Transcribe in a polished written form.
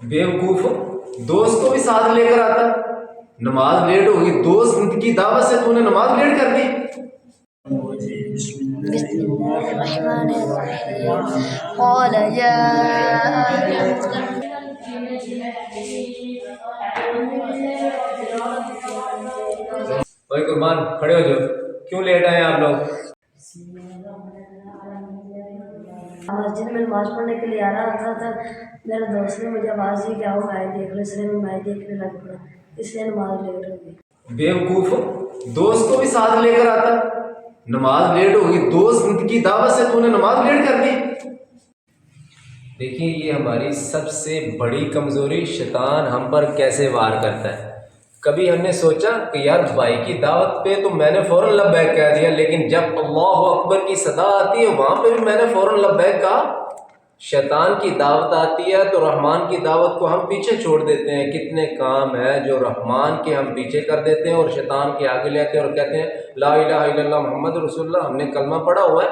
बेवकूफ, दोस्त को भी साथ लेकर आता। नमाज लेट होगी, दोस्त की दावत से तूने नमाज लेट कर दी। قال يا भाई कुर्बान, खड़े हो जाओ। क्यों लेट आए आप लोग? मस्जिद में नमाज पढ़ने के लिए आ रहा था मेरे दोस्त ने मुझे आवाज़ दी कि आओ मैच देख लो, इसलिए मैं मैच देखने लग पड़ा, इसलिए नमाज लेट हो गई। बेवकूफ, दोस्त को भी साथ लेकर आता। नमाज लेट होगी, दोस्त की दावत से तूने नमाज लेट कर दी। देखिए, ये हमारी सबसे बड़ी कमजोरी, शैतान हम पर कैसे वार करता है। कभी हमने सोचा कि यार भाई की दावत पे तो मैंने फौरन लब्बैक कह दिया, लेकिन जब अल्लाह अकबर की सदा आती है वहां पे भी मैंने फौरन लब्बैक कहा। शैतान की दावत आती है तो रहमान की दावत को हम पीछे छोड़ देते हैं। कितने काम है जो रहमान के हम पीछे कर देते हैं और शैतान के आगे लेते हैं और कहते हैं ला इलाहा इल्लल्लाह मुहम्मद रसूलुल्लाह, हमने कलमा पढ़ा हुआ है।